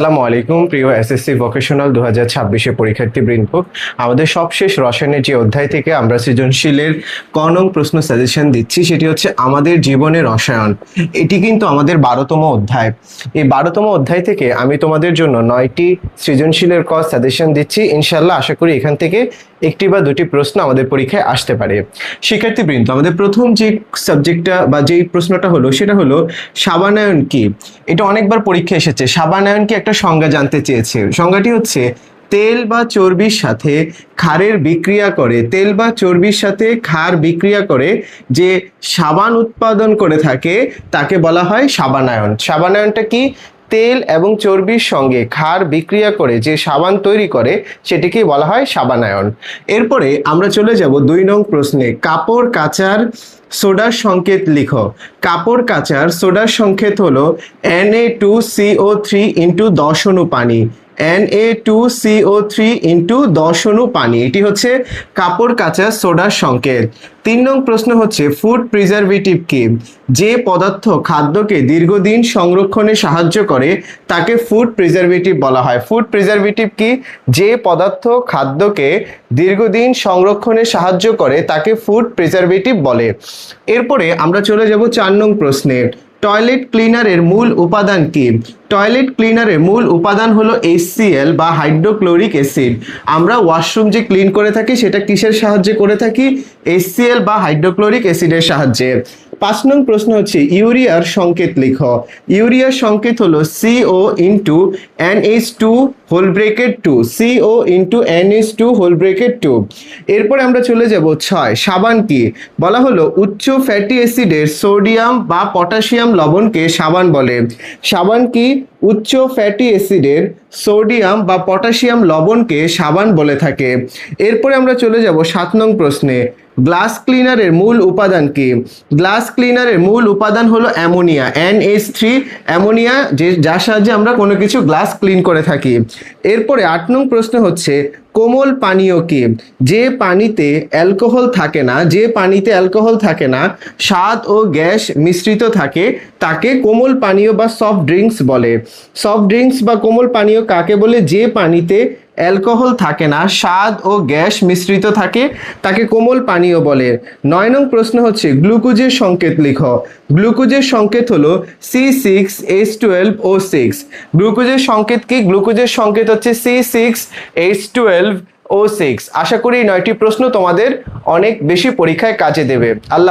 আসসালামু আলাইকুম প্রিয় এসএসসি ভোকেশনাল 2026 পরীক্ষার্থীবৃন্দ, আমাদের সবশেষ রসায়নের যে অধ্যায় থেকে আমরা সৃজনশীলের ক নং প্রশ্ন সাজেশন দিচ্ছি সেটি হচ্ছে আমাদের জীবনের রসায়ন। এটি কিন্তু আমাদের 12তম অধ্যায়। এই 12তম অধ্যায় থেকে আমি তোমাদের জন্য 9টি সৃজনশীলের ক সাজেশন দিচ্ছি। ইনশাআল্লাহ আশা করি এখান থেকে একটি বা দুটি প্রশ্ন আমাদের পরীক্ষায় আসতে পারে। শিক্ষার্থীবৃন্দ, আমাদের প্রথম যে সাবজেক্টটা বা যেই প্রশ্নটা হলো সেটা হলো সাবানায়ন কি। এটা অনেকবার পরীক্ষা এসেছে। সাবানায়ন কি একটা সংজ্ঞা জানতে চেয়েছে। সংজ্ঞাটি হচ্ছে তেল বা চর্বির সাথে ক্ষারের বিক্রিয়া করে, তেল বা চর্বির সাথে ক্ষার বিক্রিয়া করে যে সাবান উৎপাদন করে থাকে তাকে বলা হয় সাবানায়ন। সাবানায়নটা কি? তেল এবং চর্বির সঙ্গে ক্ষার বিক্রিয়া করে যে সাবান তৈরি করে সেটিকে বলা হয় সাবানায়ন। এরপরে আমরা চলে যাব 2 নং প্রশ্নে। কাপড় কাচার সোডার সংকেত লিখো। কাপড় কাচার সোডার সংকেত হলো Na2CO3 ইন্টু 10 অণু পানি। Na2CO3 ইন্টু 10 অণু পানি, এটি হচ্ছে কাপড় কাচার সোডার সংকেত। 3 নং প্রশ্ন হচ্ছে ফুড প্রিজারভেটিভ কি? যে পদার্থ খাদ্যকে দীর্ঘদিন সংরক্ষণে সাহায্য করে তাকে ফুড প্রিজারভেটিভ বলা হয়। ফুড প্রিজারভেটিভ কি? যে পদার্থ খাদ্যকে দীর্ঘদিন সংরক্ষণে সাহায্য করে তাকে ফুড প্রিজারভেটিভ বলে। এরপরে আমরা চলে যাব 4 নং প্রশ্নে। টয়লেট ক্লিনারের মূল উপাদান কি? টয়লেট ক্লিনারের মূল উপাদান হলো HCl বা হাইড্রোক্লোরিক অ্যাসিড। আমরা ওয়াশরুম যে ক্লিন করে থাকি সেটা কিসের সাহায্যে করে থাকি? HCl বা হাইড্রোক্লোরিক অ্যাসিডের সাহায্যে। 5 নং প্রশ্ন হচ্ছে ইউরিয়ার সংকেত লিখো। ইউরিয়ার সংকেত হলো CO into NH2 whole bracket 2, CO into NH2 whole bracket 2। এরপরে আমরা চলে যাব 6। সাবান কি? বলা হলো উচ্চ ফ্যাটি অ্যাসিডের সোডিয়াম বা পটাশিয়াম লবণকে সাবান বলে। সাবান কি? উচ্চ ফ্যাটি অ্যাসিডের সোডিয়াম বা পটাশিয়াম লবণকে সাবান বলে থাকে। এরপরে আমরা চলে যাব 7 নং প্রশ্নে। গ্লাস ক্লিনারের মূল উপাদান কি? গ্লাস ক্লিনারের মূল উপাদান হলো অ্যামোনিয়া, NH3 অ্যামোনিয়া, যার সাহায্যে আমরা কোনো কিছু গ্লাস ক্লিন করে থাকি। এরপরে 8 নং প্রশ্ন হচ্ছে কোমল পানীয় কি? যে পানিতে অ্যালকোহল থাকে না, যে পানিতে অ্যালকোহল থাকে না, স্বাদ ও গ্যাস মিশ্রিত থাকে তাকে কোমল পানীয় বা সফট ড্রিঙ্কস বলে। সফট ড্রিঙ্কস বা কোমল পানীয় কাকে বলে? যে পানিতে অ্যালকোহল থাকে না, স্বাদ ও গ্যাস মিশ্রিত থাকে তাকে কোমল পানীয় বলে। 9 নং প্রশ্ন হচ্ছে গ্লুকোজের সংকেত লিখো। গ্লুকোজের সংকেত হলো C6H12O6। গ্লুকোজের সংকেত কি? গ্লুকোজের সংকেত হচ্ছে C6H12O6। আশা করি এই 9টি প্রশ্ন তোমাদের অনেক বেশি পরীক্ষায় কাজে দেবে। আল্লাহ